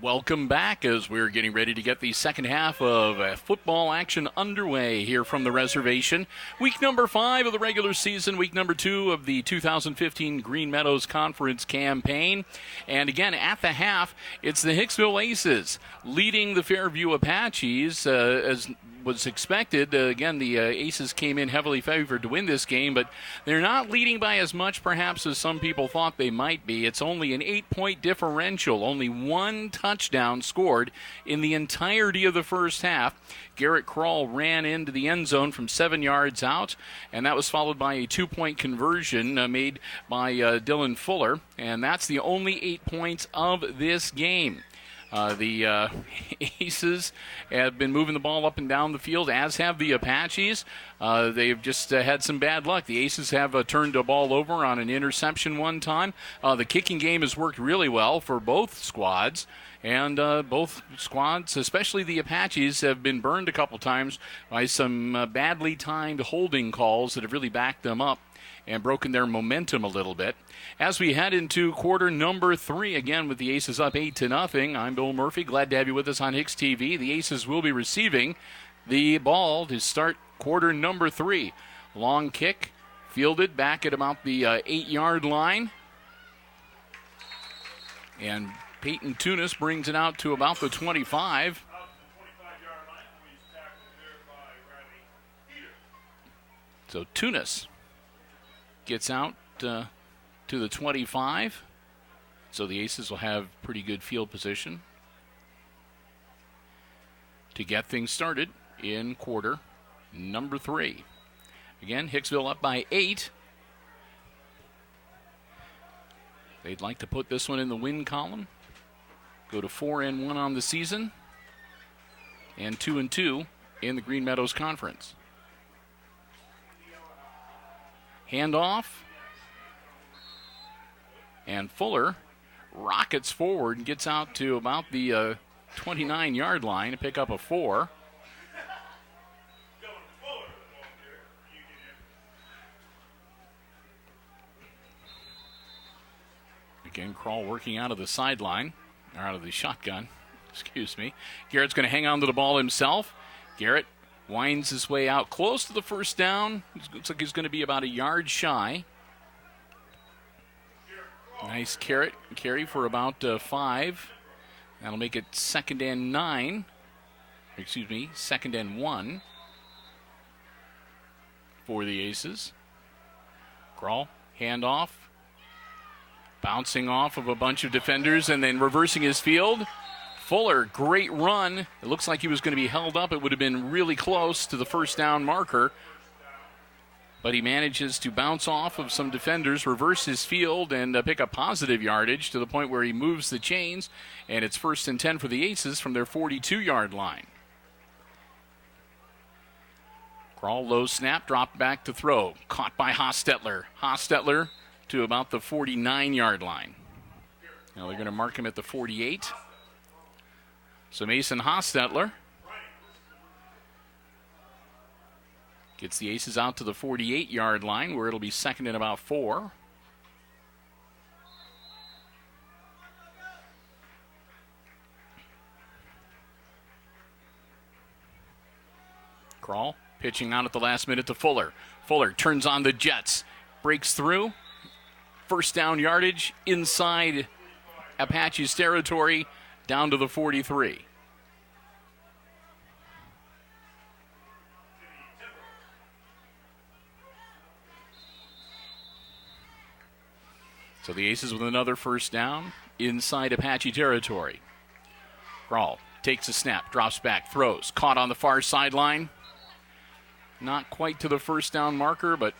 Welcome back as we're getting ready to get the second half of football action underway here from the reservation. Week number 5 of the regular season, week number 2 of the 2015 Green Meadows Conference campaign. And again, at the half, it's the Hicksville Aces leading the Fairview Apaches as was expected. Again, the Aces came in heavily favored to win this game, but they're not leading by as much perhaps as some people thought they might be. It's only an 8-point differential, only one touchdown scored in the entirety of the first half. Garrett Krall ran into the end zone from 7 yards out, and that was followed by a 2-point conversion made by Dylan Fuller, and that's the only 8 points of this game. The Aces have been moving the ball up and down the field, as have the Apaches. They've just had some bad luck. The Aces have turned the ball over on an interception one time. The kicking game has worked really well for both squads. And both squads, especially the Apaches, have been burned a couple times by some badly timed holding calls that have really backed them up and broken their momentum a little bit. As we head into quarter number 3, again with the Aces up 8-0, I'm Bill Murphy. Glad to have you with us on HIX-TV. The Aces will be receiving the ball to start quarter number 3. Long kick, fielded back at about the 8-yard line. And Peyton Tunis brings it out to about the 25. So Tunis gets out to the 25. So the Aces will have pretty good field position to get things started in quarter number 3. Again, Hicksville up by 8. They'd like to put this one in the win column. Go to 4-1 on the season and 2-2 in the Green Meadows Conference. Handoff. And Fuller rockets forward and gets out to about the 29-yard line to pick up a 4. Again, Krall working out of the sideline, or out of the shotgun, excuse me. Garrett's going to hang on to the ball himself. Garrett winds his way out close to the first down. Looks like he's going to be about a yard shy. Nice carry for about 5. That'll make it 2nd and 9. Excuse me, 2nd and 1 for the Aces. Krall, handoff. Bouncing off of a bunch of defenders and then reversing his field. Fuller, great run. It looks like he was going to be held up. It would have been really close to the first down marker. But he manages to bounce off of some defenders, reverse his field, and pick up positive yardage to the point where he moves the chains. And it's 1st and 10 for the Aces from their 42-yard line. Krall, low snap, dropped back to throw. Caught by Hostetler. Hostetler to about the 49-yard line. Now they're going to mark him at the 48. So Mason Hostetler gets the Aces out to the 48-yard line where it'll be 2nd and about 4. Krall pitching out at the last minute to Fuller. Fuller turns on the jets, breaks through. First down yardage inside Apache's territory down to the 43. So the Aces with another first down inside Apache territory. Krall takes a snap, drops back, throws. Caught on the far sideline. Not quite to the first down marker, but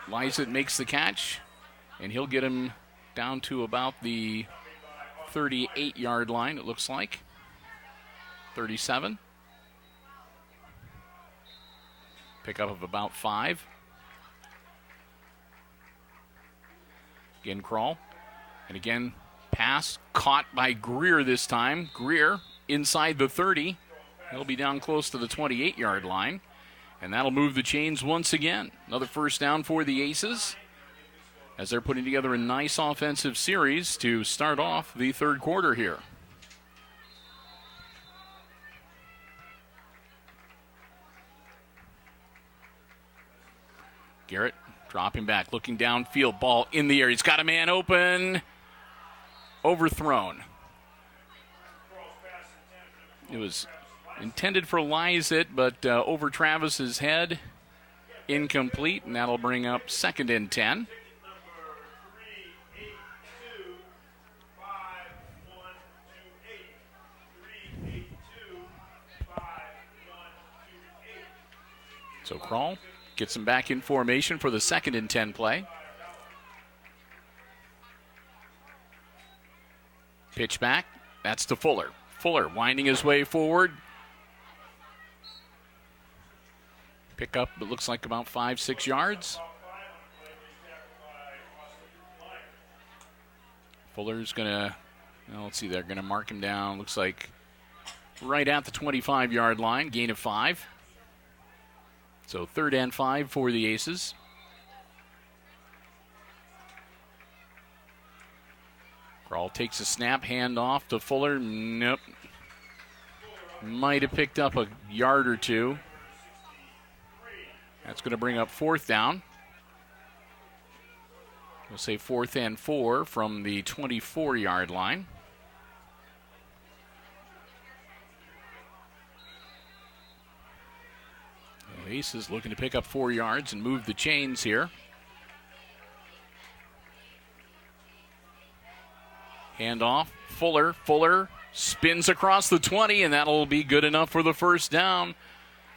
Lyset makes the catch, and he'll get him down to about the 38-yard line, it looks like. 37. Pickup of about 5. Again, Crawl. And again, pass caught by Greer this time. Greer inside the 30. He'll be down close to the 28-yard line. And that'll move the chains once again. Another first down for the Aces as they're putting together a nice offensive series to start off the third quarter here. Garrett dropping back, looking downfield, ball in the air. He's got a man open. Overthrown. It was intended for Lyset, but over Travis's head. Incomplete, and that'll bring up 2nd and 10. So Crawl gets him back in formation for the 2nd and 10 play. Pitch back. That's to Fuller. Fuller winding his way forward. Pick up, it looks like about 5-6 yards. Fuller's going to, let's see, they're going to mark him down. Looks like right at the 25-yard line, gain of 5. So 3rd and 5 for the Aces. Crawl takes a snap, hand off to Fuller. Nope. Might have picked up a yard or two. That's going to bring up 4th down. We'll say 4th and 4 from the 24-yard line. The Aces looking to pick up 4 yards and move the chains here. Hand off, Fuller. Fuller spins across the 20, and that'll be good enough for the first down.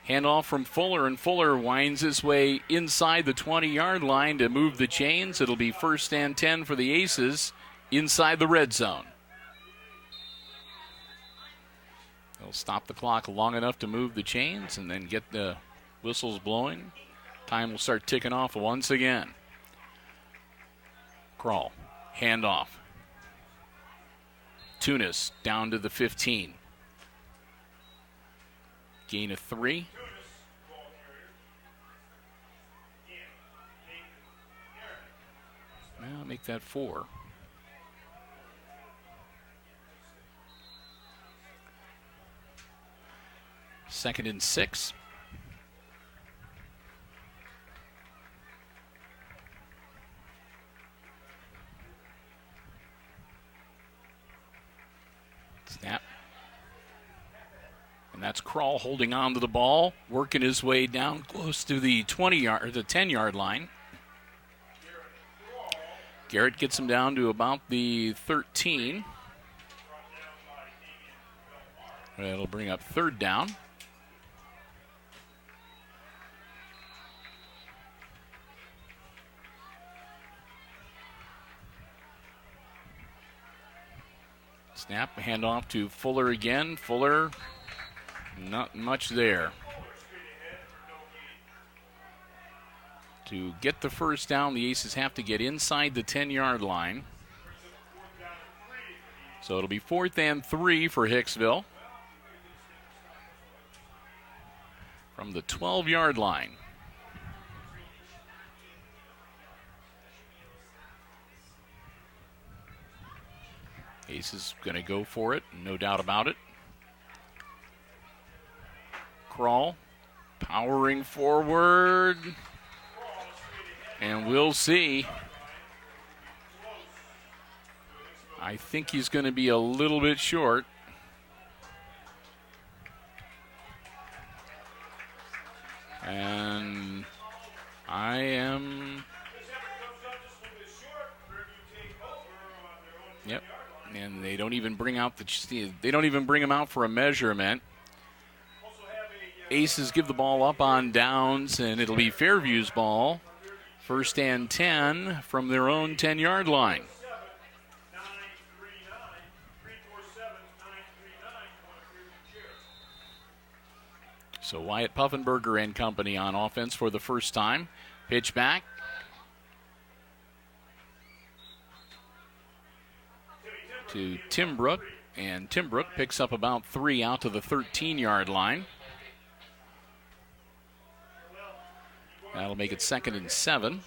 Hand off from Fuller, and Fuller winds his way inside the 20-yard line to move the chains. It'll be 1st and 10 for the Aces inside the red zone. They'll stop the clock long enough to move the chains and then get the whistles blowing. Time will start ticking off once again. Crawl, hand off. Tunis down to the 15. Gain of 3. Well, make that 4. Second and 6. Snap. And that's Crawl holding on to the ball, working his way down close to the 20-yard, the 10-yard line. Garrett gets him down to about the 13. It'll bring up 3rd down. Snap, handoff to Fuller again. Fuller, not much there. To get the first down, the Aces have to get inside the 10-yard line. So it'll be 4th and 3 for Hicksville from the 12-yard line. Aces going to go for it, no doubt about it. Crawl, powering forward. And we'll see. I think he's going to be a little bit short. And I am... Yep. And they don't even bring out him out for a measurement. Aces give the ball up on downs, and it'll be Fairview's ball. First and 10 from their own 10-yard line. So Wyatt Puffenberger and company on offense for the first time. Pitch back. To Timbrook, and Timbrook picks up about 3 out to the 13-yard line. That'll make it 2nd and 7.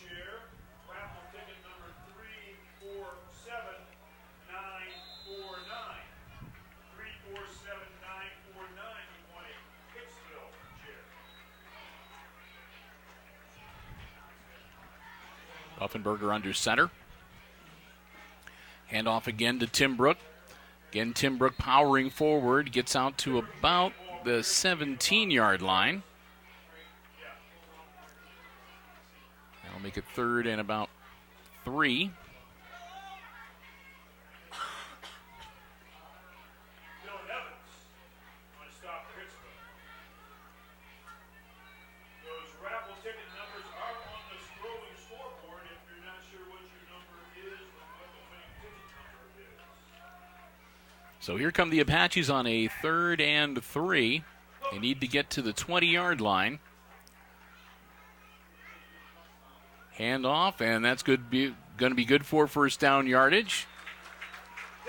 Puffenberger under center. Handoff again to Timbrook. Again, Timbrook powering forward, gets out to about the 17-yard line. That'll make it 3rd and about 3. So here come the Apaches on a 3rd and 3. They need to get to the 20-yard line. Handoff, and that's going to be good for first down yardage.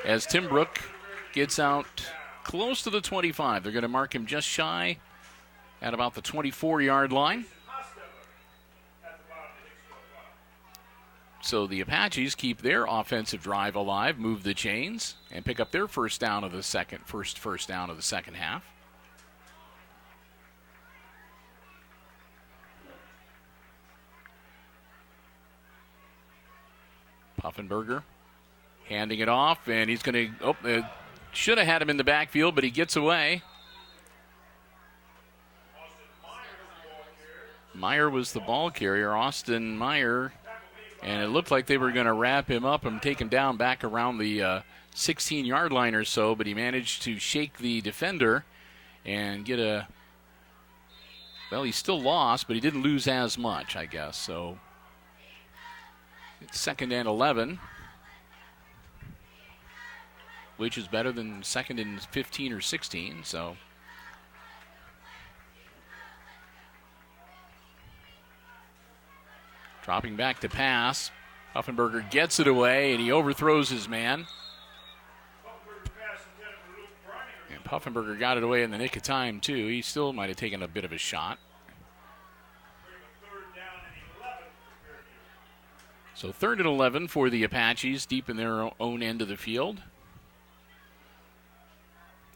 As Timbrook gets out close to the 25. They're going to mark him just shy at about the 24-yard line. So the Apaches keep their offensive drive alive, move the chains, and pick up their first down of the first down of the second half. Puffenberger handing it off, and he's going to, should have had him in the backfield, but he gets away. Meyer was the ball carrier, Austin Meyer. And it looked like they were going to wrap him up and take him down back around the 16-yard line or so, but he managed to shake the defender and get a... Well, he still lost, but he didn't lose as much, I guess. So it's 2nd and 11, which is better than 2nd and 15 or 16, so... Dropping back to pass. Puffenberger gets it away, and he overthrows his man. And Puffenberger got it away in the nick of time, too. He still might have taken a bit of a shot. So 3rd and 11 for the Apaches, deep in their own end of the field.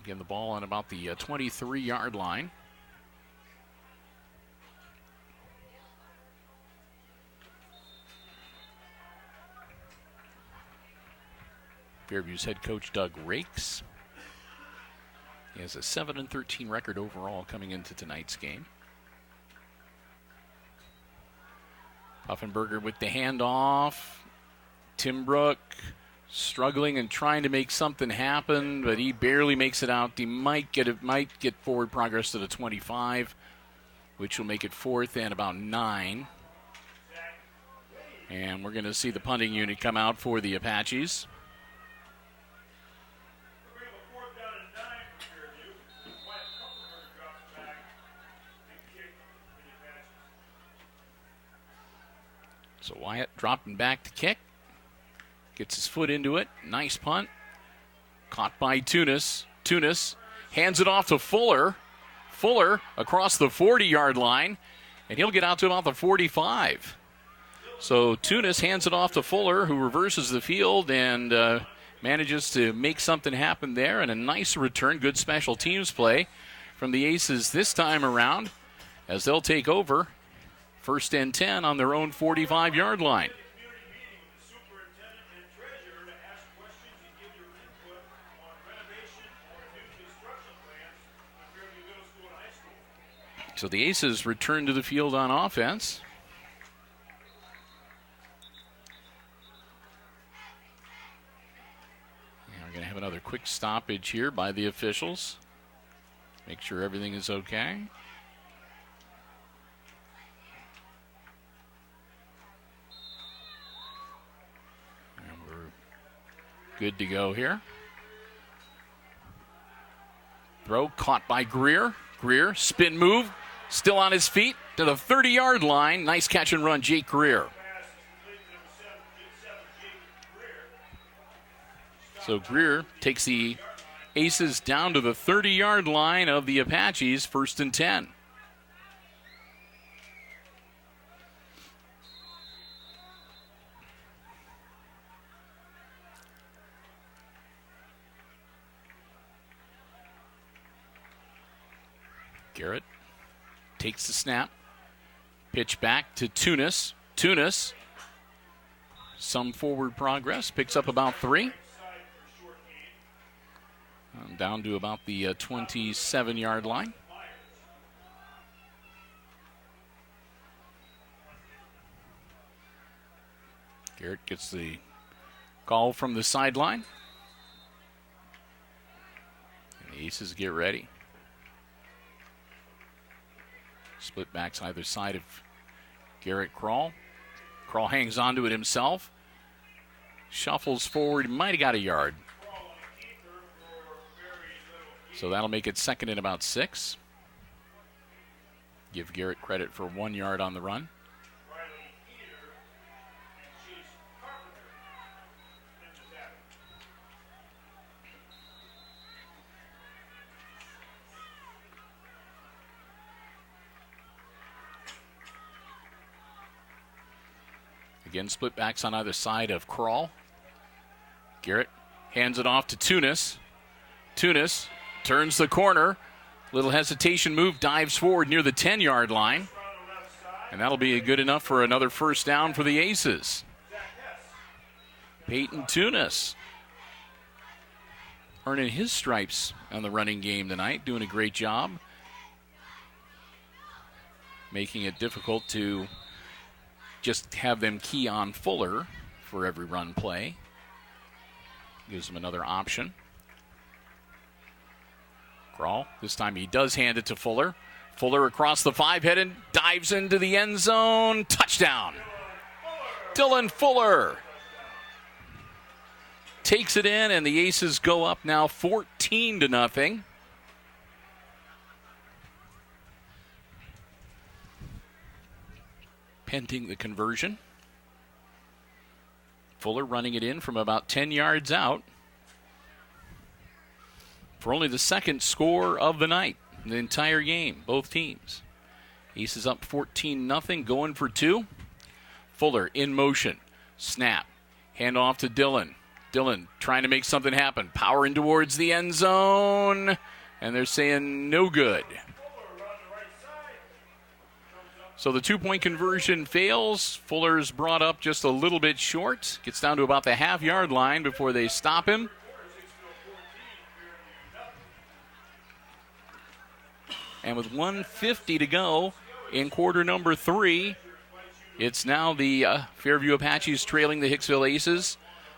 Again, the ball on about the 23-yard line. Fairview's head coach Doug Rakes. He has a 7-13 record overall coming into tonight's game. Puffenberger with the handoff. Timbrook struggling and trying to make something happen, but he barely makes it out. He might get forward progress to the 25, which will make it 4th and about 9. And we're going to see the punting unit come out for the Apaches. So Wyatt dropping back to kick. Gets his foot into it. Nice punt. Caught by Tunis. Tunis hands it off to Fuller. Fuller across the 40-yard line. And he'll get out to about the 45. So Tunis hands it off to Fuller, who reverses the field and manages to make something happen there. And a nice return. Good special teams play from the Aces this time around as they'll take over. 1st and 10 on their own 45-yard line. So the Aces return to the field on offense. And we're going to have another quick stoppage here by the officials. Make sure everything is okay. Good to go here. Throw caught by Greer. Greer, spin move, still on his feet to the 30-yard line. Nice catch and run, Jake Greer. So Greer takes the Aces down to the 30-yard line of the Apaches, 1st and 10. Garrett takes the snap. Pitch back to Tunis. Tunis, some forward progress, picks up about 3. Down to about the 27-yard line. Garrett gets the call from the sideline. And the Aces get ready. Split backs either side of Garrett Krall. Krall hangs onto it himself. Shuffles forward, might have got a yard. So that'll make it 2nd and about 6. Give Garrett credit for 1 yard on the run. Again, split backs on either side of Krall. Garrett hands it off to Tunis. Tunis turns the corner. Little hesitation move, dives forward near the 10-yard line. And that'll be good enough for another first down for the Aces. Peyton Tunis earning his stripes on the running game tonight, doing a great job. Making it difficult to just have them key on Fuller for every run play. Gives them another option. Krall, this time he does hand it to Fuller. Fuller across the 5-headed, dives into the end zone. Touchdown. Dylan Fuller takes it in, and the Aces go up now 14-0. Pending the conversion. Fuller running it in from about 10 yards out for only the 2nd score of the night, the entire game, both teams. Aces up 14-0, going for 2. Fuller in motion. Snap. Hand off to Dylan. Dylan trying to make something happen. Powering towards the end zone. And they're saying no good. So the 2-point conversion fails. Fuller's brought up just a little bit short. Gets down to about the half-yard line before they stop him. And with 1:50 to go in quarter number 3, it's now the Fairview Apaches trailing the Hicksville Aces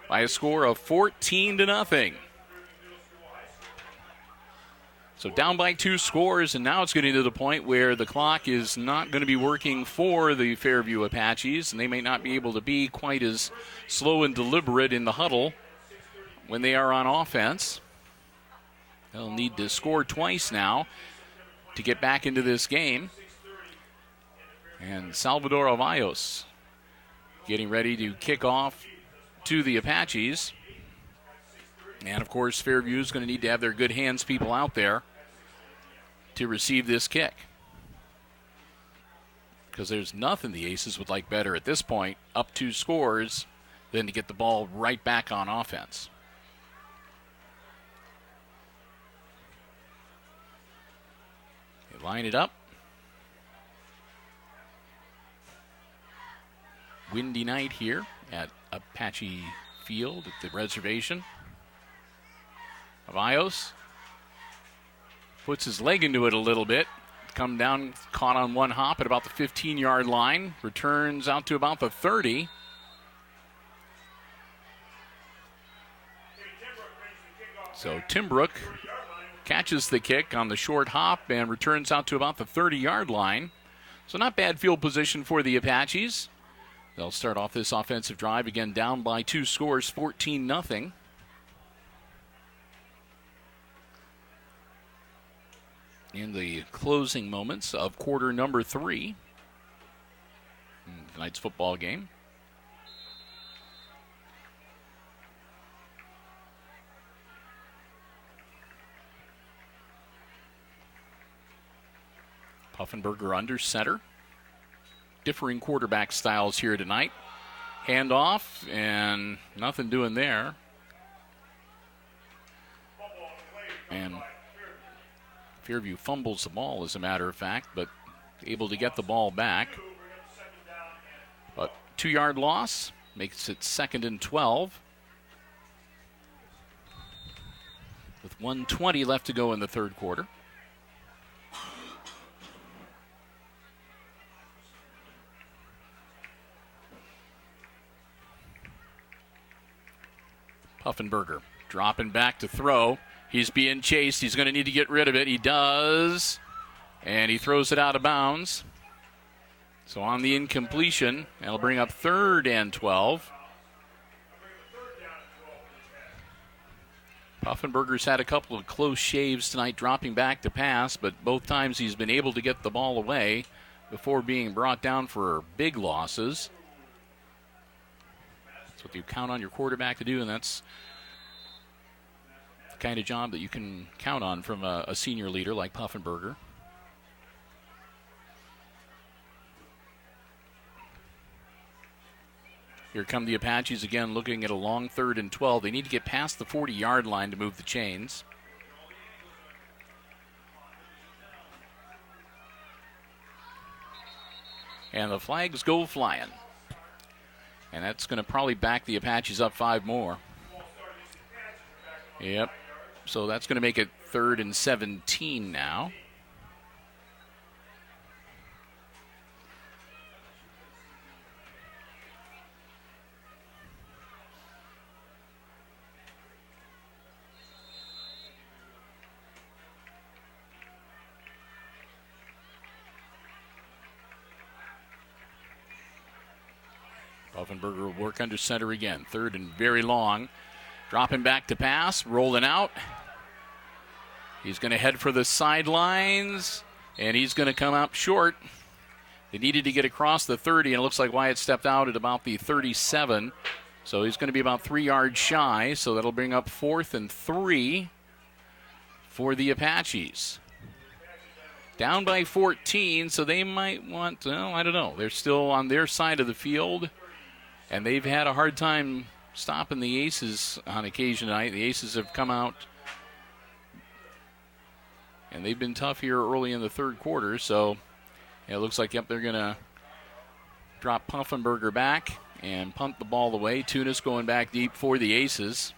by a score of 14-0. So down by 2 scores, and now it's getting to the point where the clock is not going to be working for the Fairview Apaches, and they may not be able to be quite as slow and deliberate in the huddle when they are on offense. They'll need to score twice now to get back into this game. And Salvador Avallos getting ready to kick off to the Apaches. And, of course, Fairview is going to need to have their good hands people out there to receive this kick. Because there's nothing the Aces would like better at this point, up 2 scores, than to get the ball right back on offense. They line it up. Windy night here at Apache Field at the reservation. Avallos puts his leg into it a little bit. Come down, caught on one hop at about the 15-yard line. Returns out to about the 30. So Timbrook catches the kick on the short hop and returns out to about the 30-yard line. So not bad field position for the Apaches. They'll start off this offensive drive again down by 2 scores, 14-0. in the closing moments of quarter number 3 in tonight's football game. Puffenberger under center. Differing quarterback styles here tonight. Handoff, and nothing doing there. And Fairview fumbles the ball, as a matter of fact, but able to get the ball back. But 2-yard loss makes it 2nd and 12. With 1:20 left to go in the third quarter. Puffenberger dropping back to throw. He's being chased. He's going to need to get rid of it. He does. And he throws it out of bounds. So on the incompletion, that'll bring up 3rd and 12. Puffenberger's had a couple of close shaves tonight, dropping back to pass, but both times he's been able to get the ball away before being brought down for big losses. That's what you count on your quarterback to do, and that's the kind of job that you can count on from a senior leader like Puffenberger. Here come the Apaches again, looking at a long 3rd and 12. They need to get past the 40-yard line to move the chains. And the flags go flying. And that's going to probably back the Apaches up 5 more. Yep. So that's going to make it 3rd and 17 now. Puffenberger will work under center again. 3rd and very long. Dropping back to pass, rolling out. He's going to head for the sidelines, and he's going to come up short. They needed to get across the 30, and it looks like Wyatt stepped out at about the 37. So he's going to be about 3 yards shy, so that'll bring up 4th and 3 for the Apaches. Down by 14, so they might want, well, I don't know. They're still on their side of the field. And they've had a hard time stopping the Aces on occasion tonight. The Aces have come out, and they've been tough here early in the third quarter. So it looks like, yep, they're going to drop Puffenberger back and punt the ball away. Tunis going back deep for the Aces.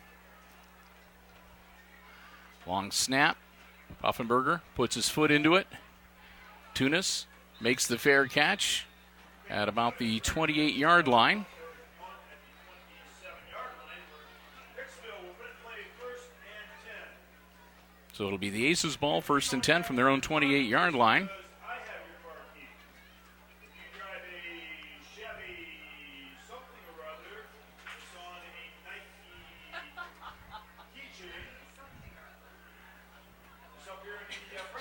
Long snap. Puffenberger puts his foot into it. Tunis makes the fair catch at about the 28-yard line. So it'll be the Aces ball, 1st and 10 from their own 28-yard line.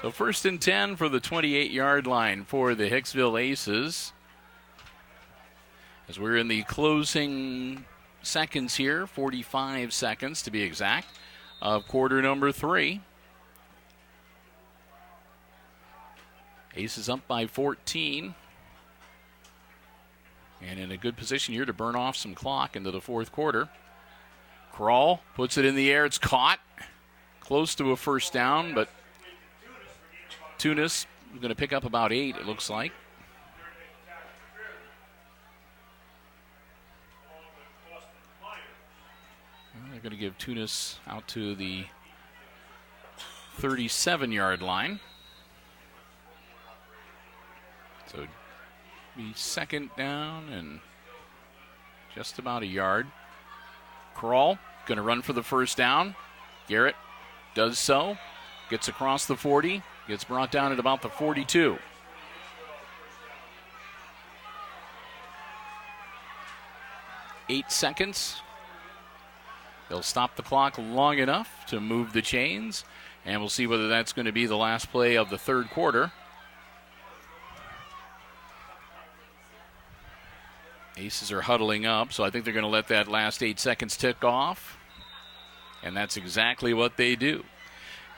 So 1st and 10 for the 28-yard line for the Hicksville Aces. As we're in the closing seconds here, 45 seconds to be exact, of quarter number 3. Aces up by 14. And in a good position here to burn off some clock into the fourth quarter. Krall puts it in the air. It's caught. Close to a first down, but Tunis is going to pick up about 8, it looks like. Well, they're going to give Tunis out to the 37-yard line. So be 2nd down and just about a yard. Krall going to run for the first down. Garrett does so. Gets across the 40. Gets brought down at about the 42. Eight seconds. They'll stop the clock long enough to move the chains. And we'll see whether that's going to be the last play of the third quarter. Aces are huddling up, so I think they're going to let that last 8 seconds tick off. And that's exactly what they do.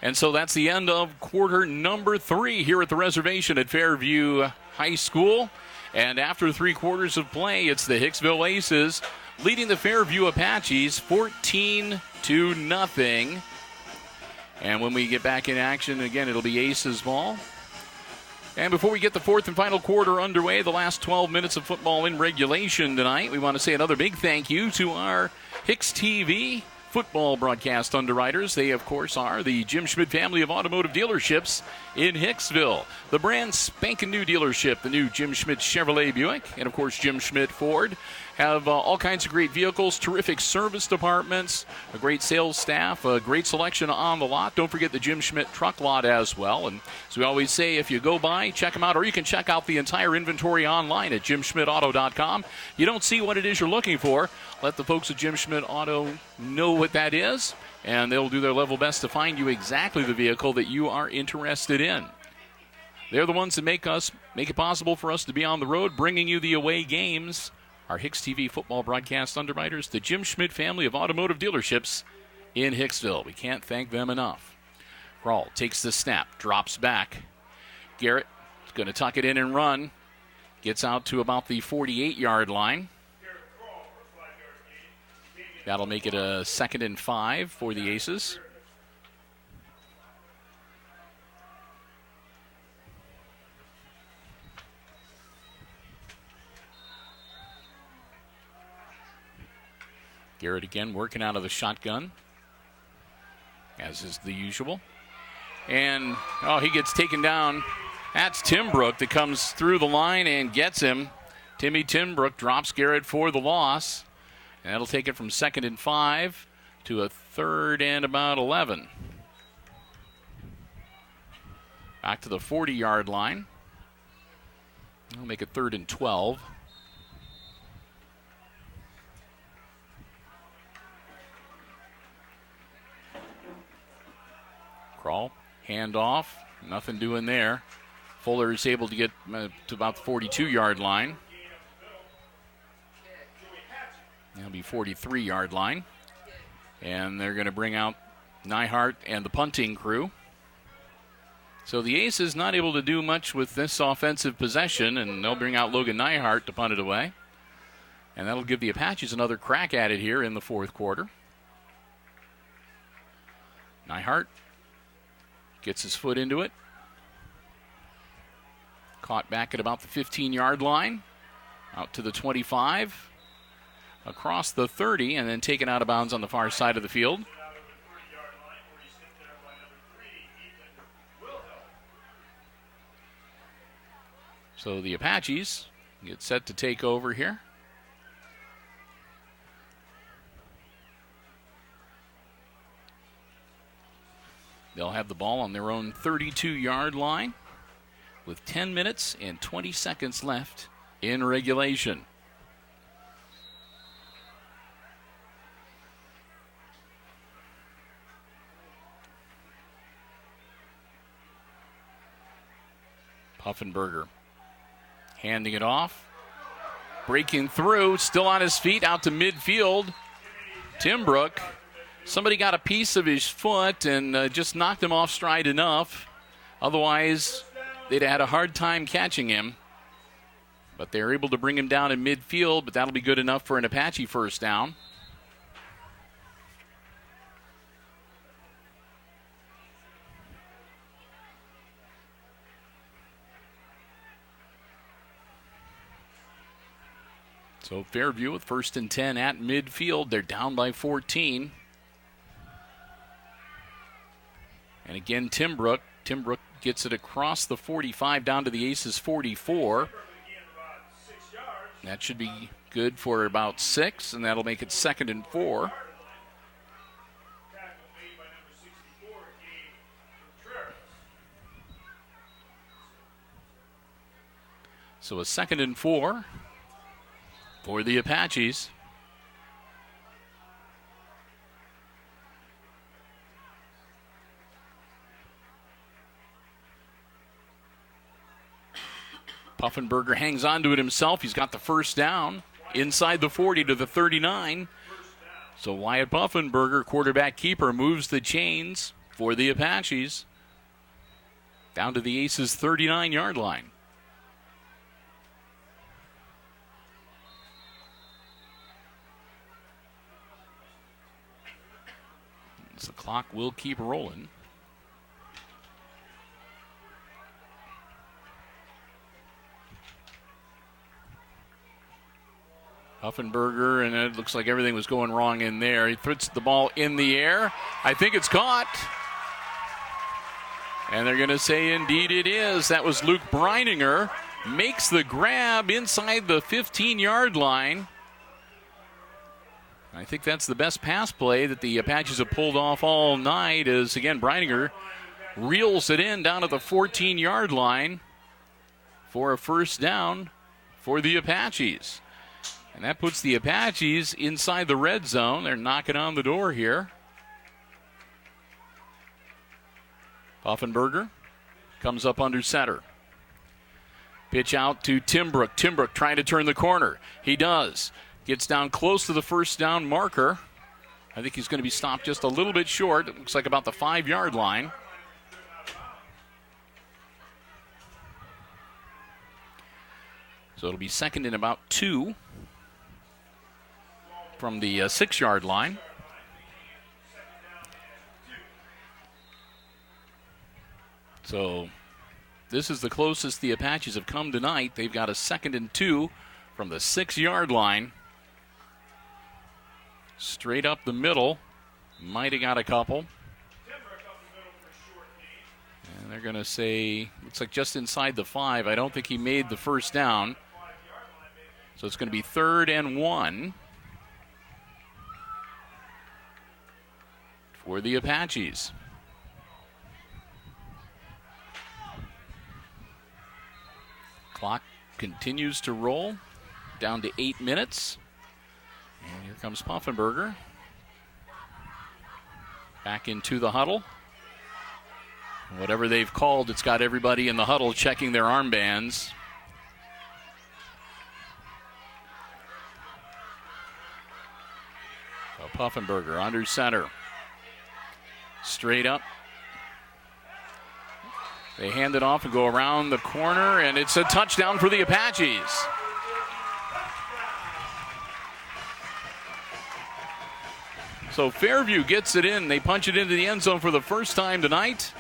And so that's the end of quarter number 3 here at the reservation at Fairview High School. And after 3 quarters of play, it's the Hicksville Aces leading the Fairview Apaches 14-0. And when we get back in action, again, it'll be Aces ball. And before we get the fourth and final quarter underway, the last 12 minutes of football in regulation tonight, we want to say another big thank you to our HIX-TV football broadcast underwriters. They, of course, are the Jim Schmidt family of automotive dealerships in Hicksville. The brand spanking new dealership, the new Jim Schmidt Chevrolet Buick, and, of course, Jim Schmidt Ford, have all kinds of great vehicles, terrific service departments, a great sales staff, a great selection on the lot. Don't forget the Jim Schmidt truck lot as well. And as we always say, if you go by, check them out, or you can check out the entire inventory online at jimschmidtauto.com. You don't see what it is you're looking for, let the folks at Jim Schmidt Auto know what that is, and they'll do their level best to find you exactly the vehicle that you are interested in. They're the ones that make it possible for us to be on the road, bringing you the away games. Our HIX-TV football broadcast underwriters, the Jim Schmidt family of automotive dealerships in Hicksville. We can't thank them enough. Kroll takes the snap, drops back. Garrett is going to tuck it in and run. Gets out to about the 48-yard line. That'll make it a 2nd and 5 for the Aces. Garrett again working out of the shotgun, as is the usual. And, he gets taken down. That's Timbrook that comes through the line and gets him. Timmy Timbrook drops Garrett for the loss. And that'll take it from 2nd and 5 to a 3rd and about 11. Back to the 40-yard line. We'll make it 3rd and 12. Kroll, hand off, nothing doing there. Fuller is able to get to about the 42-yard line. That'll be 43-yard line. And they're going to bring out Nyhart and the punting crew. So the Aces not able to do much with this offensive possession, and they'll bring out Logan Nyhart to punt it away. And that'll give the Apaches another crack at it here in the fourth quarter. Nyhart gets his foot into it. Caught back at about the 15-yard line. Out to the 25. Across the 30, and then taken out of bounds on the far side of the field. So the Apaches get set to take over here. They'll have the ball on their own 32-yard line with 10 minutes and 20 seconds left in regulation. Puffenberger handing it off. Breaking through, still on his feet, out to midfield. Timbrook. Somebody got a piece of his foot and just knocked him off stride enough. Otherwise, they'd had a hard time catching him. But they're able to bring him down in midfield, but that'll be good enough for an Apache first down. So Fairview with 1st and 10 at midfield. They're down by 14. And again, Timbrook. Timbrook gets it across the 45 down to the Aces 44. That should be good for about 6, and that'll make it 2nd and 4. So a 2nd and 4 for the Apaches. Puffenberger hangs on to it himself. He's got the first down inside the 40 to the 39. So Wyatt Puffenberger, quarterback keeper, moves the chains for the Apaches down to the Aces' 39-yard line. So the clock will keep rolling. Puffenberger, and it looks like everything was going wrong in there. He puts the ball in the air. I think it's caught. And they're going to say, indeed it is. That was Luke Breininger. Makes the grab inside the 15-yard line. I think that's the best pass play that the Apaches have pulled off all night, as, again, Breininger reels it in down at the 14-yard line for a first down for the Apaches. And that puts the Apaches inside the red zone. They're knocking on the door here. Puffenberger comes up under center. Pitch out to Timbrook. Timbrook trying to turn the corner. He does. Gets down close to the first down marker. I think he's going to be stopped just a little bit short. It looks like about the 5-yard line. So it'll be second and about 2 from the 6-yard line. So this is the closest the Apaches have come tonight. They've got a second and 2 from the 6-yard line. Straight up the middle. Might have got a couple. And they're going to say, looks like just inside the 5. I don't think he made the first down. So it's going to be 3rd and 1 for the Apaches. Clock continues to roll down to 8 minutes. And here comes Puffenberger back into the huddle. Whatever they've called, it's got everybody in the huddle checking their armbands. So Puffenberger under center. Straight up. They hand it off and go around the corner, and it's a touchdown for the Apaches. So Fairview gets it in. They punch it into the end zone for the first time tonight.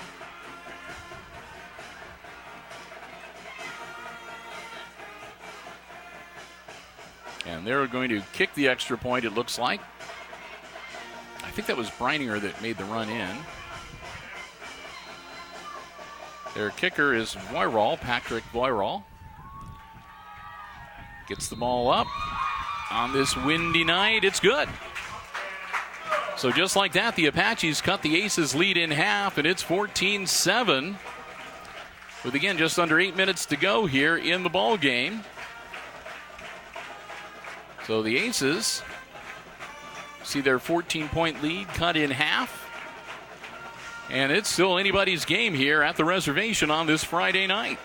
And they're going to kick the extra point, it looks like. I think that was Breininger that made the run in. Their kicker is Voirall, Patrick Voirall. Gets the ball up on this windy night. It's good. So just like that, the Apaches cut the Aces lead in half, and it's 14-7. With, again, just under 8 minutes to go here in the ball game. So the Aces see their 14-point lead cut in half. And it's still anybody's game here at the reservation on this Friday night.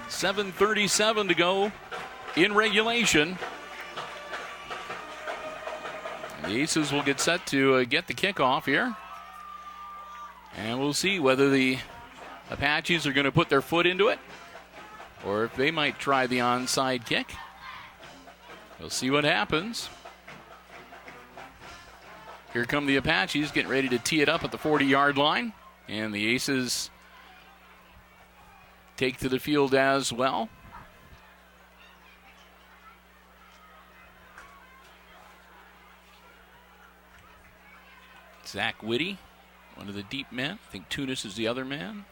7:37 to go in regulation. The Aces will get set to get the kickoff here. And we'll see whether the Apaches are going to put their foot into it or if they might try the onside kick. We'll see what happens. Here come the Apaches getting ready to tee it up at the 40-yard line. And the Aces take to the field as well. Zach Whitty, one of the deep men. I think Tunis is the other man.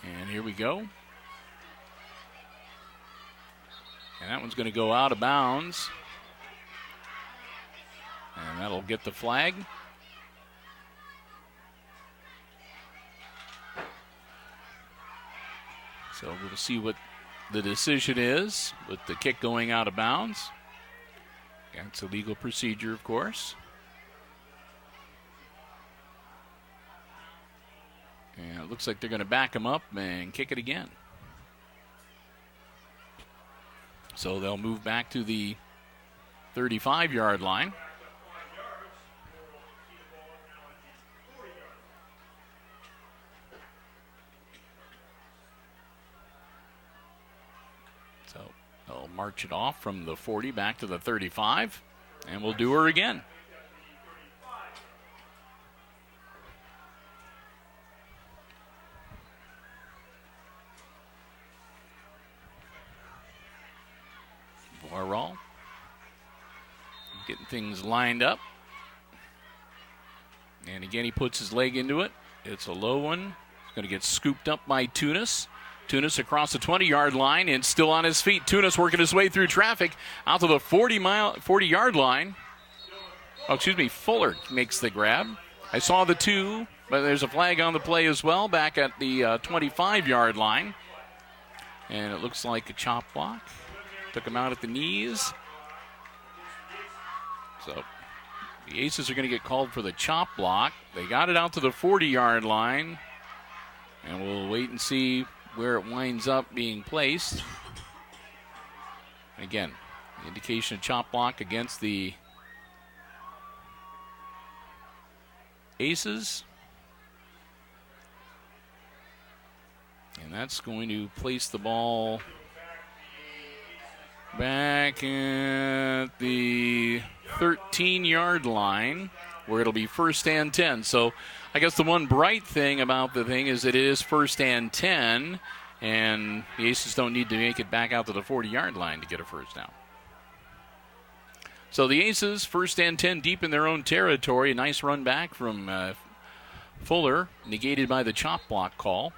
And here we go. And that one's going to go out of bounds. And that'll get the flag. So we'll see what the decision is, with the kick going out of bounds. That's a legal procedure, of course. And it looks like they're going to back him up and kick it again. So they'll move back to the 35-yard line. So they'll march it off from the 40 back to the 35, and we'll do her again. Voirall getting things lined up. And again, he puts his leg into it. It's a low one. It's going to get scooped up by Tunis. Tunis across the 20-yard line and still on his feet. Tunis working his way through traffic out to the 40-yard line. Oh, excuse me, Fuller makes the grab. I saw the two, but there's a flag on the play as well back at the 25-yard line. And it looks like a chop block. Took him out at the knees. So the Aces are going to get called for the chop block. They got it out to the 40-yard line. And we'll wait and see where it winds up being placed. Again, the indication of chop block against the Aces. And that's going to place the ball back at the 13-yard line, where it'll be first and 10. So I guess the one bright thing about the thing is that it is first and 10, and the Aces don't need to make it back out to the 40-yard line to get a first down. So the Aces, first and 10, deep in their own territory. A nice run back from Fuller, negated by the chop block call.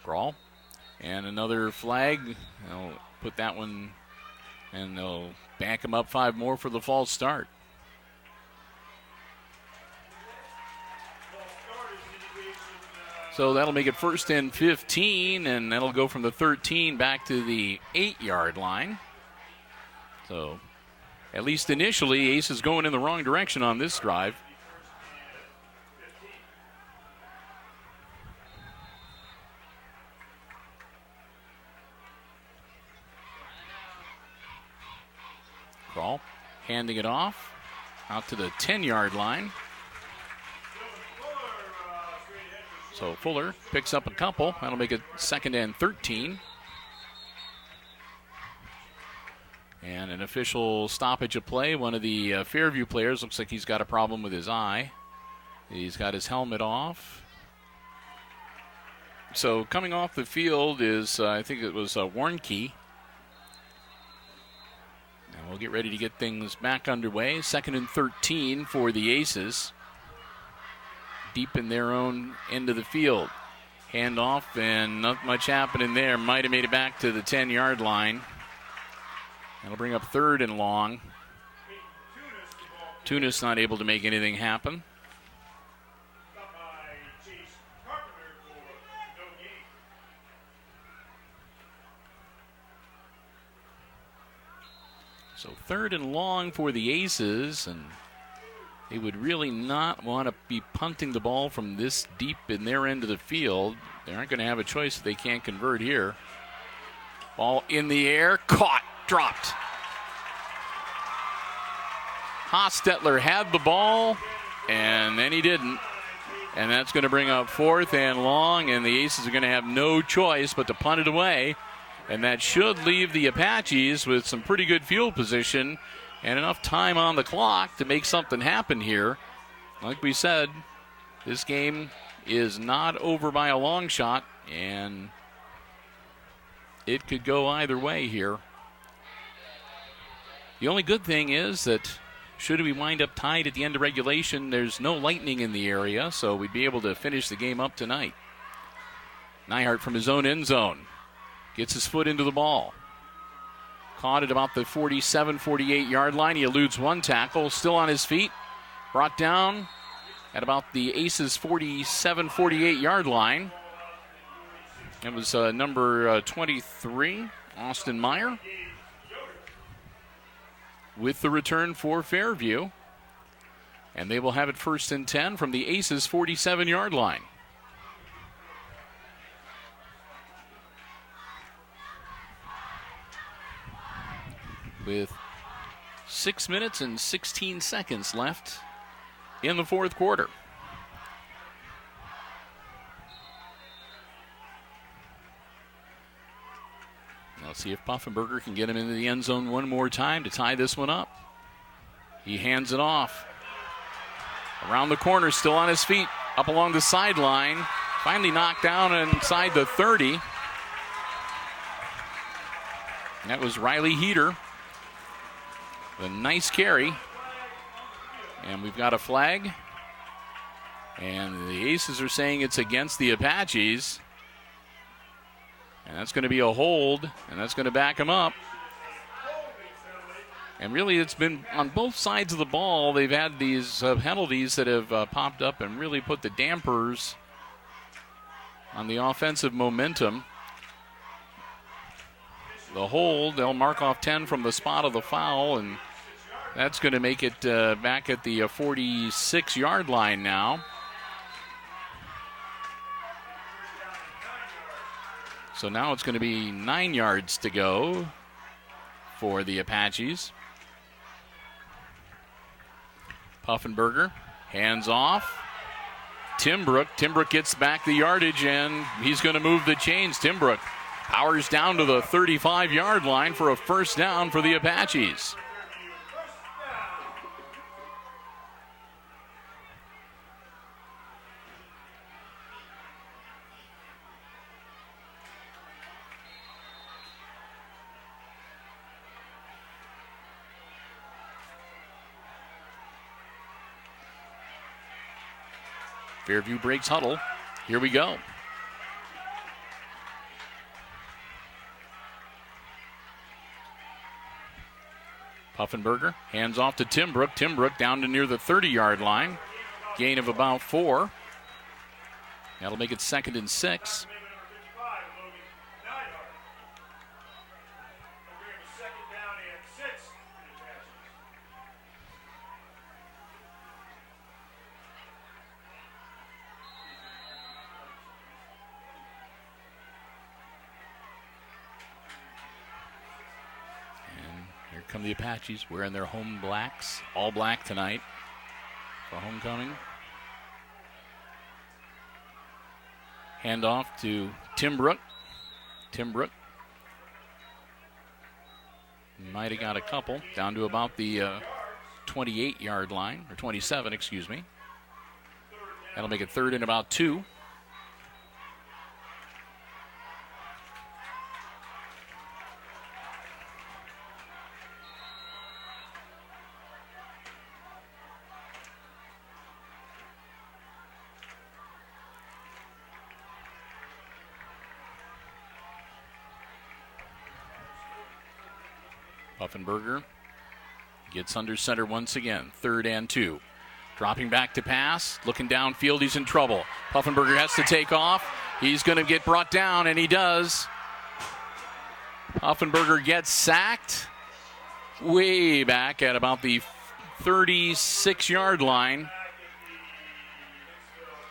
Grawl. And another flag. They'll put that one, and they'll back him up 5 more for the false start. So that'll make it first and 15, and that'll go from the 13 back to the 8-yard line. So at least initially, Ace is going in the wrong direction on this drive. Crawl, handing it off out to the 10-yard line. So Fuller picks up a couple. That'll make it second and 13. And an official stoppage of play. One of the Fairview players looks like he's got a problem with his eye. He's got his helmet off. So coming off the field is, I think it was Warnke. And we'll get ready to get things back underway. Second and 13 for the Aces. Deep in their own end of the field. Handoff, and not much happening there. Might have made it back to the 10-yard line. That'll bring up third and long. Tunis not able to make anything happen. So third and long for the Aces, and they would really not want to be punting the ball from this deep in their end of the field. They aren't going to have a choice if they can't convert here. Ball in the air, caught, dropped. Hostetler had the ball, and then he didn't. And that's going to bring up fourth and long, and the Aces are going to have no choice but to punt it away. And that should leave the Apaches with some pretty good field position and enough time on the clock to make something happen here. Like we said, this game is not over by a long shot, and it could go either way here. The only good thing is that should we wind up tied at the end of regulation, there's no lightning in the area, so we'd be able to finish the game up tonight. Nyhart from his own end zone gets his foot into the ball. Caught at about the 47, 48-yard line. He eludes one tackle, still on his feet. Brought down at about the Aces' 47, 48-yard line. It was number 23, Austin Meyer, with the return for Fairview. And they will have it 1st and 10 from the Aces' 47-yard line. With 6 minutes and 16 seconds left in the fourth quarter. Let's see if Puffenberger can get him into the end zone one more time to tie this one up. He hands it off. Around the corner, still on his feet, up along the sideline. Finally knocked down inside the 30. That was Riley Heater. A nice carry. And we've got a flag. And the Aces are saying it's against the Apaches. And that's going to be a hold, and that's going to back him up. And really, it's been on both sides of the ball. They've had these penalties that have popped up and really put the dampers on the offensive momentum. The hold, they'll mark off 10 from the spot of the foul, and that's going to make it back at the 46-yard line now. So now it's going to be 9 yards to go for the Apaches. Puffenberger, hands off. Timbrook gets back the yardage, and he's going to move the chains. Timbrook powers down to the 35-yard line for a first down for the Apaches. Fairview breaks huddle. Here we go. Puffenberger hands off to Timbrook. Timbrook down to near the 30-yard line. Gain of about 4. That'll make it 2nd and 6. Come the Apaches wearing their home blacks, all black tonight for homecoming. Hand off to Timbrook. Timbrook might have got a couple down to about the 28-yard line, or 27, excuse me. That'll make it 3rd and about 2. Puffenberger gets under center once again. 3rd and 2. Dropping back to pass. Looking downfield. He's in trouble. Puffenberger has to take off. He's going to get brought down, and he does. Puffenberger gets sacked way back at about the 36-yard line.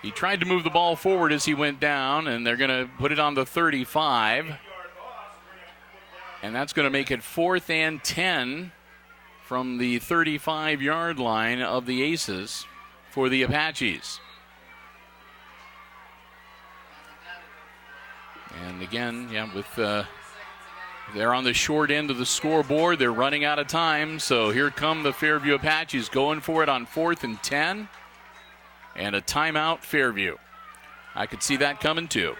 He tried to move the ball forward as he went down, and they're going to put it on the 35. And that's going to make it 4th and 10 from the 35-yard line of the Aces for the Apaches. And again, they're on the short end of the scoreboard. They're running out of time. So here come the Fairview Apaches going for it on 4th and 10. And a timeout, Fairview. I could see that coming too.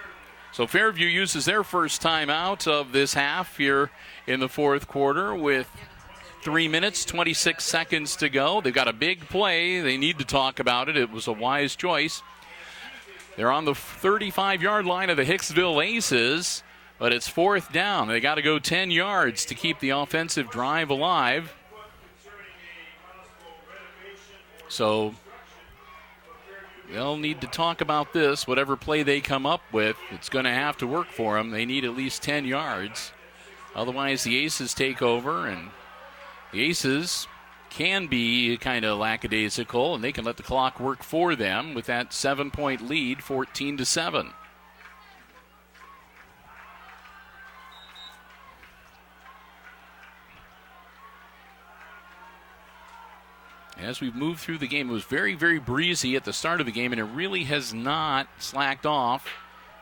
So Fairview uses their first timeout of this half here in the fourth quarter with 3 minutes, 26 seconds to go. They've got a big play. They need to talk about it. It was a wise choice. They're on the 35-yard line of the Hicksville Aces, but it's 4th down. They got to go 10 yards to keep the offensive drive alive. So they'll need to talk about this. Whatever play they come up with, it's going to have to work for them. They need at least 10 yards. Otherwise, the Aces take over, and the Aces can be kind of lackadaisical, and they can let the clock work for them with that 7-point lead, 14-7. As we've moved through the game, it was very, very breezy at the start of the game, and it really has not slacked off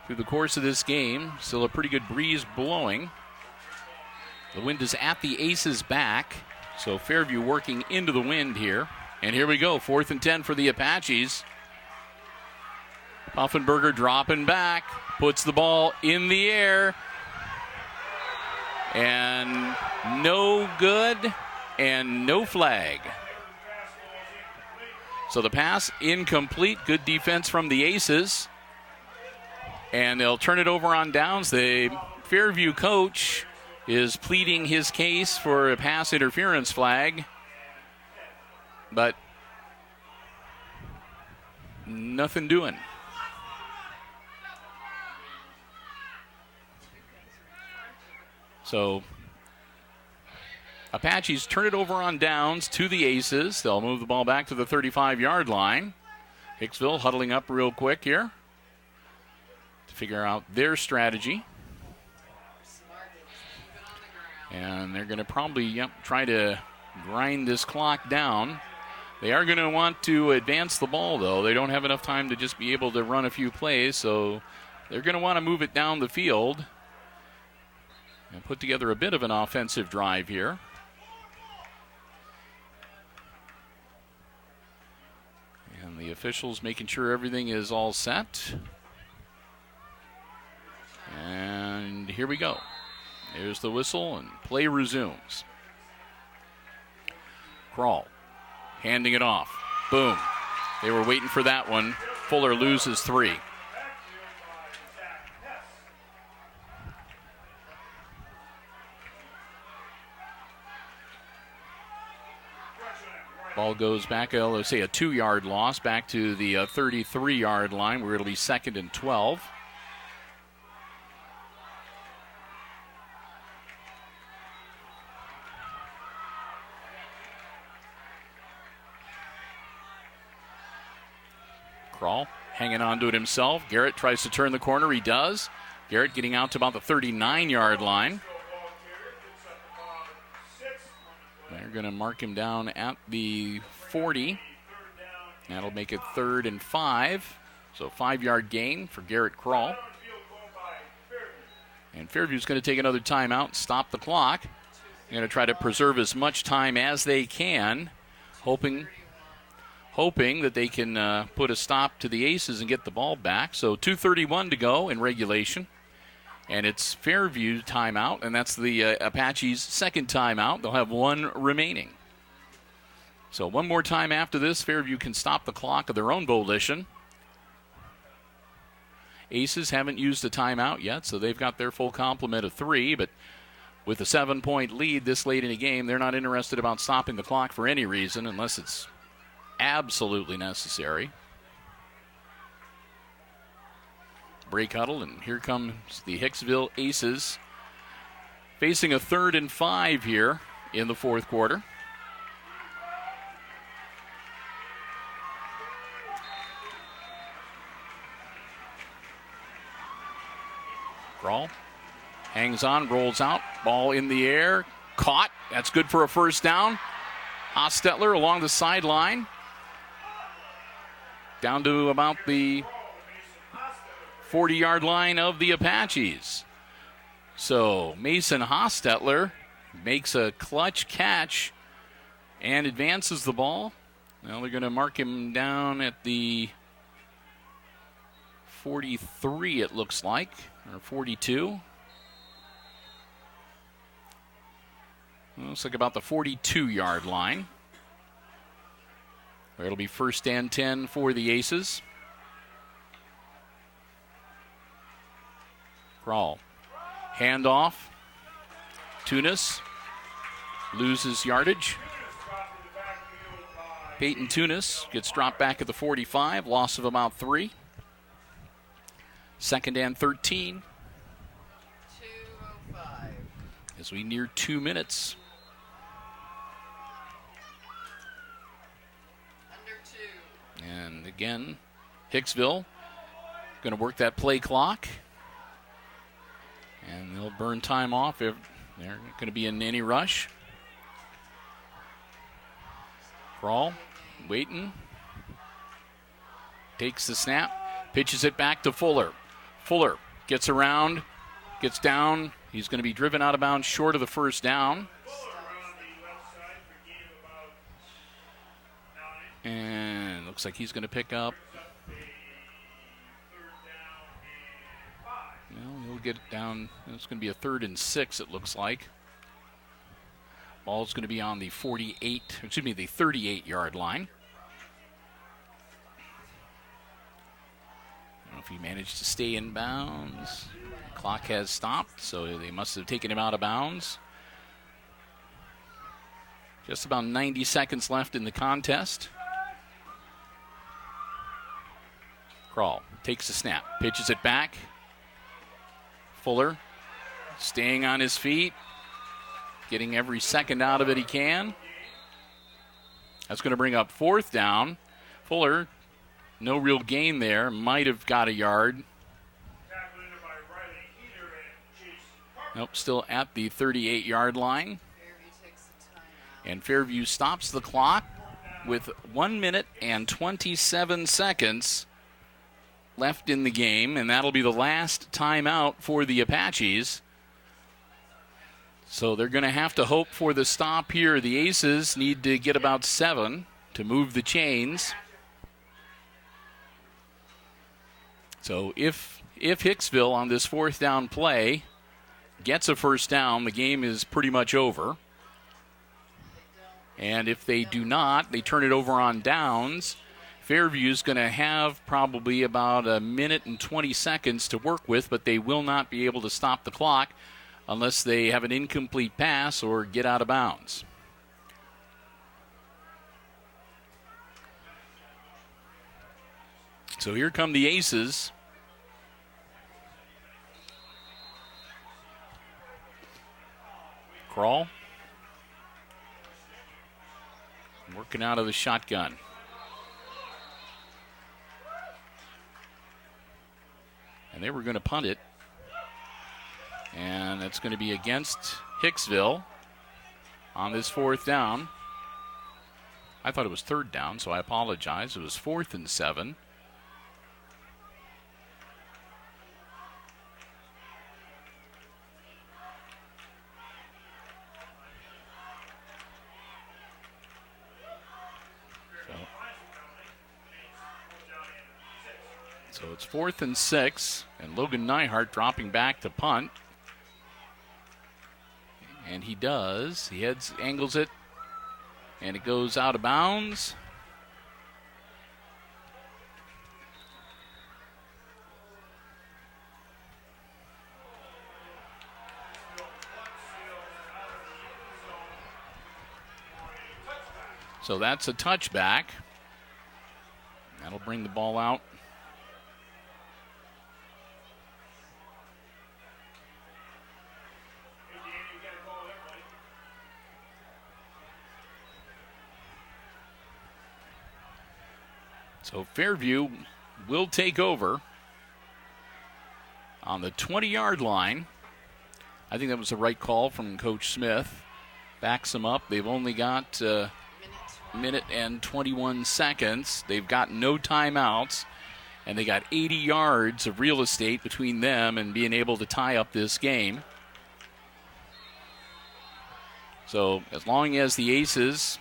through the course of this game. Still a pretty good breeze blowing. The wind is at the Aces' back, so Fairview working into the wind here. And here we go, 4th and 10 for the Apaches. Puffenberger dropping back, puts the ball in the air, and no good and no flag. So the pass incomplete. Good defense from the Aces. And they'll turn it over on downs. The Fairview coach is pleading his case for a pass interference flag. But nothing doing. So Apaches turn it over on downs to the Aces. They'll move the ball back to the 35-yard line. Hicksville huddling up real quick here to figure out their strategy. And they're going to probably try to grind this clock down. They are going to want to advance the ball, though. They don't have enough time to just be able to run a few plays, so they're going to want to move it down the field and put together a bit of an offensive drive here. And the officials making sure everything is all set. And here we go. There's the whistle, and play resumes. Crawl, handing it off. Boom. They were waiting for that one. Fuller loses 3. Ball goes back, let's say a 2-yard loss, back to the 33-yard line, where it'll be 2nd and 12. Crawl, hanging on to it himself. Garrett tries to turn the corner. He does. Garrett getting out to about the 39-yard line. They're going to mark him down at the 40. That'll make it 3rd and 5. So 5-yard gain for Garrett Crawl. And Fairview's going to take another timeout, stop the clock. They're going to try to preserve as much time as they can, hoping that they can put a stop to the Aces and get the ball back. So 2:31 to go in regulation. And it's Fairview timeout, and that's the Apaches' second timeout. They'll have 1 remaining. So one more time after this, Fairview can stop the clock of their own volition. Aces haven't used a timeout yet, so they've got their full complement of 3, but with a 7-point lead this late in the game, they're not interested about stopping the clock for any reason unless it's absolutely necessary. Break huddle, and here comes the Hicksville Aces facing a 3rd and 5 here in the 4th quarter. Crawl hangs on, rolls out, ball in the air, caught. That's good for a first down. Hostetler along the sideline, down to about the 40-yard line of the Apaches. So Mason Hostetler makes a clutch catch and advances the ball. Now they're going to mark him down at the 43, it looks like, or 42. Looks like about the 42-yard line. It'll be 1st and 10 for the Aces. Crawl. Handoff. Tunis loses yardage. Peyton Tunis gets dropped back at the 45, loss of about 3. 2nd and 13. 2:05. As we near 2 minutes. Under 2. And again, Hicksville going to work that play clock. And they'll burn time off if they're going to be in any rush. Crawl, waiting. Takes the snap, pitches it back to Fuller. Fuller gets around, gets down. He's going to be driven out of bounds short of the first down. And looks like he's going to pick up. Well, he'll get it down. It's going to be a 3rd and 6, it looks like. Ball's going to be on the 38-yard line. I don't know if he managed to stay in bounds. Clock has stopped, so they must have taken him out of bounds. Just about 90 seconds left in the contest. Crawl takes the snap, pitches it back. Fuller staying on his feet, getting every second out of it he can. That's going to bring up 4th down. Fuller, no real gain there, might have got a yard. Nope, still at the 38-yard line. And Fairview stops the clock with 1 minute and 27 seconds left in the game, and that'll be the last timeout for the Apaches. So they're going to have to hope for the stop here. The Aces need to get about 7 to move the chains. So if Hicksville on this 4th down play gets a first down, the game is pretty much over. And if they do not, they turn it over on downs. Fairview's going to have probably about 1 minute and 20 seconds to work with, but they will not be able to stop the clock unless they have an incomplete pass or get out of bounds. So here come the Aces. Crawl. Working out of the shotgun. And they were going to punt it. And it's going to be against Hicksville on this 4th down. I thought it was 3rd down, so I apologize. It was 4th and 7. So it's 4th and 6, and Logan Neihart dropping back to punt. And he does. He angles it, and it goes out of bounds. So that's a touchback. That'll bring the ball out. So Fairview will take over on the 20-yard line. I think that was the right call from Coach Smith. Backs them up. They've only got a minute and 21 seconds. They've got no timeouts, and they got 80 yards of real estate between them and being able to tie up this game. So as long as the Aces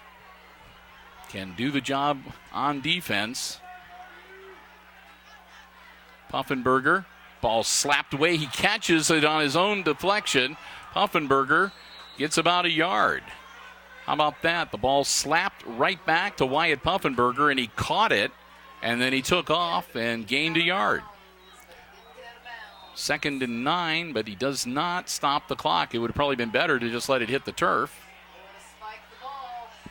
can do the job on defense. Puffenberger, ball slapped away. He catches it on his own deflection. Puffenberger gets about a yard. How about that? The ball slapped right back to Wyatt Puffenberger, and he caught it, and then he took off and gained a yard. 2nd and 9, but he does not stop the clock. It would have probably been better to just let it hit the turf.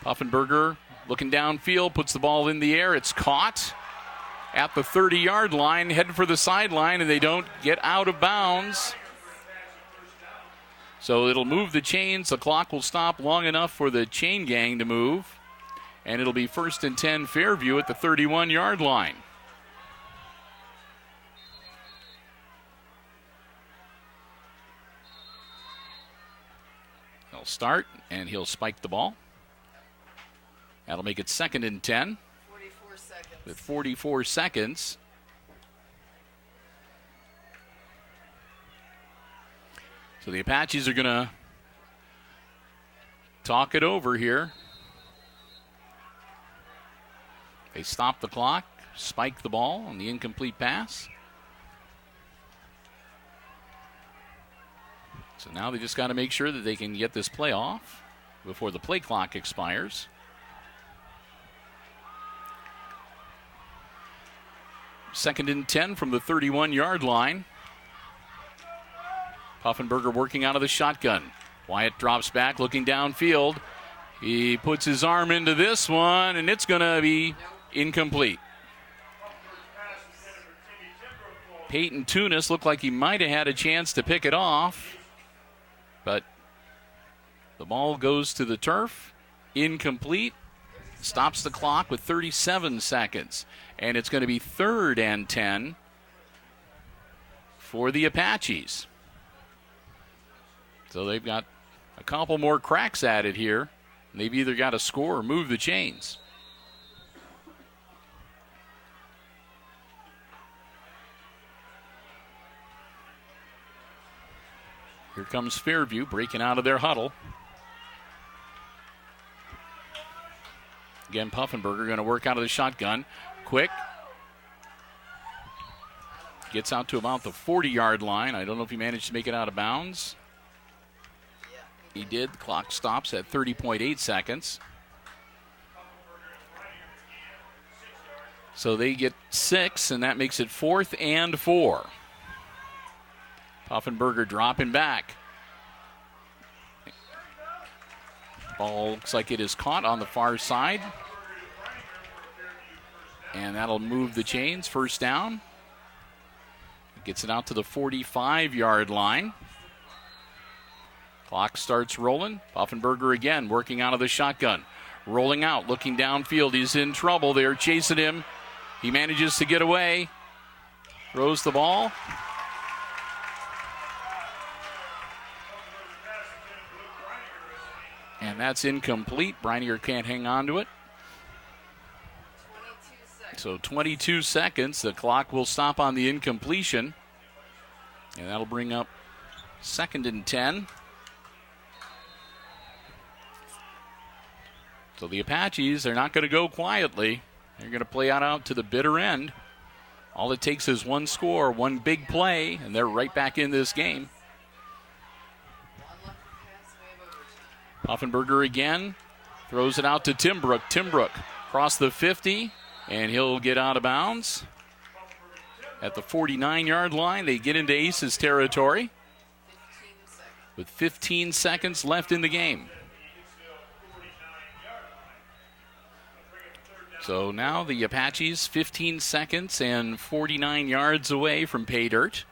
Puffenberger looking downfield, puts the ball in the air. It's caught at the 30-yard line, heading for the sideline, and they don't get out of bounds. So it'll move the chains. The clock will stop long enough for the chain gang to move, and it'll be 1st and 10 Fairview at the 31-yard line. He'll start, and he'll spike the ball. That'll make it 2nd and 10. 44 seconds. With 44 seconds. So the Apaches are going to talk it over here. They stop the clock, spike the ball on the incomplete pass. So now they just got to make sure that they can get this play off before the play clock expires. Second and 10 from the 31-yard line. Puffenberger working out of the shotgun. Wyatt drops back, looking downfield. He puts his arm into this one, and it's going to be incomplete. Peyton Tunis looked like he might have had a chance to pick it off, but the ball goes to the turf. Incomplete. Stops the clock with 37 seconds. And it's going to be 3rd and 10 for the Apaches. So they've got a couple more cracks at it here. They've either got to score or move the chains. Here comes Fairview breaking out of their huddle. Again, Puffenberger going to work out of the shotgun. Quick. Gets out to about the 40-yard line. I don't know if he managed to make it out of bounds. He did. The clock stops at 30.8 seconds. So they get 6, and that makes it 4th and 4. Puffenberger dropping back. Ball looks like it is caught on the far side. And that'll move the chains. 1st down. Gets it out to the 45-yard line. Clock starts rolling. Puffenberger again working out of the shotgun. Rolling out, looking downfield. He's in trouble. They're chasing him. He manages to get away. Throws the ball. And that's incomplete. Breiniger can't hang on to it. 22 seconds. So 22 seconds. The clock will stop on the incompletion. And that'll bring up 2nd and 10. So the Apaches are not going to go quietly. They're going to play out to the bitter end. All it takes is one score, one big play, and they're right back in this game. Puffenberger again throws it out to Timbrook. Timbrook across the 50, and he'll get out of bounds. At the 49-yard line, they get into Aces territory with 15 seconds left in the game. So now the Apaches 15 seconds and 49 yards away from pay dirt.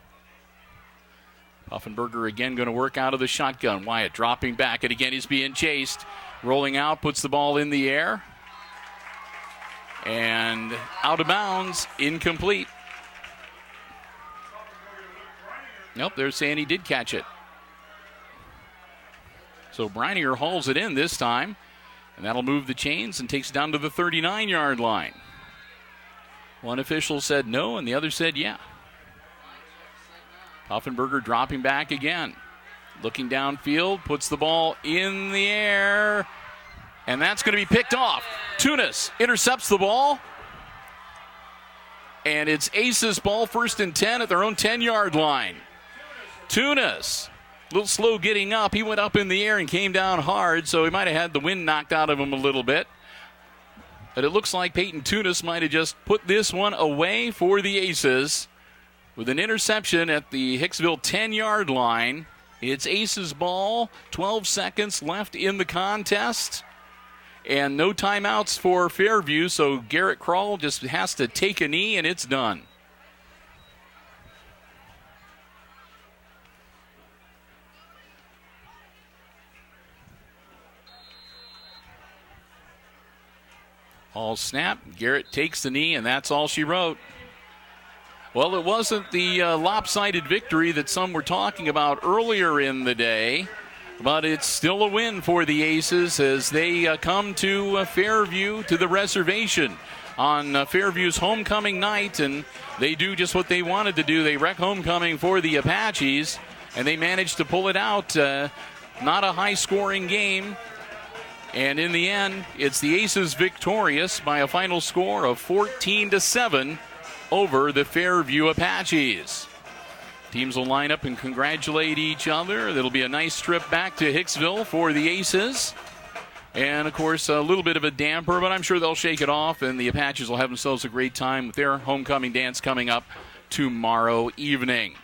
Puffenberger again going to work out of the shotgun. Wyatt dropping back, and again he's being chased. Rolling out, puts the ball in the air. And out of bounds, incomplete. Nope, they're saying he did catch it. So Breiniger hauls it in this time. And that'll move the chains and takes it down to the 39-yard line. One official said no, and the other said yeah. Puffenberger dropping back again. Looking downfield, puts the ball in the air. And that's going to be picked off. Tunis intercepts the ball. And it's Aces ball, 1st and 10 at their own 10-yard line. Tunis. A little slow getting up. He went up in the air and came down hard, so he might have had the wind knocked out of him a little bit. But it looks like Peyton Tunis might have just put this one away for the Aces with an interception at the Hicksville 10-yard line. It's Aces ball, 12 seconds left in the contest. And no timeouts for Fairview, so Garrett Kroll just has to take a knee, and it's done. All snap. Garrett takes the knee, and that's all she wrote. Well, it wasn't the lopsided victory that some were talking about earlier in the day, but it's still a win for the Aces as they come to Fairview, to the reservation on Fairview's homecoming night, and they do just what they wanted to do. They wreck homecoming for the Apaches, and they managed to pull it out. Not a high-scoring game. And in the end, it's the Aces victorious by a final score of 14-7 over the Fairview Apaches. Teams will line up and congratulate each other. It'll be a nice trip back to Hicksville for the Aces. And, of course, a little bit of a damper, but I'm sure they'll shake it off, and the Apaches will have themselves a great time with their homecoming dance coming up tomorrow evening.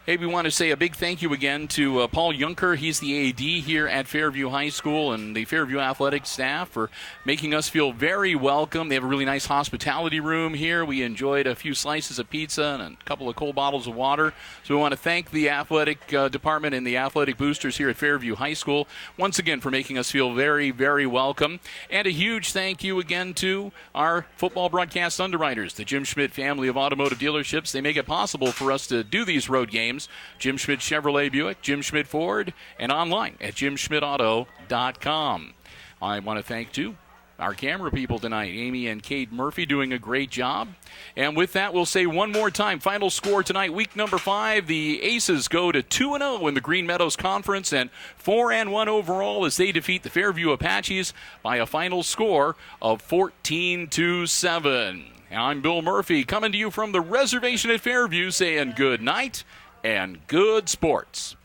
Hey, we want to say a big thank you again to Paul Junker. He's the AD here at Fairview High School, and the Fairview athletic staff for making us feel very welcome. They have a really nice hospitality room here. We enjoyed a few slices of pizza and a couple of cold bottles of water. So we want to thank the athletic department and the athletic boosters here at Fairview High School once again for making us feel very, very welcome. And a huge thank you again to our football broadcast underwriters, the Jim Schmidt family of automotive dealerships. They make it possible for us to do these road games. Jim Schmidt Chevrolet Buick, Jim Schmidt Ford, and online at jimschmidtauto.com. I want to thank, too, our camera people tonight, Amy and Kate Murphy, doing a great job. And with that, we'll say one more time, final score tonight, week number 5, the Aces go to 2-0 in the Green Meadows Conference and 4-1 overall as they defeat the Fairview Apaches by a final score of 14-7. I'm Bill Murphy, coming to you from the reservation at Fairview, saying good night and good sports.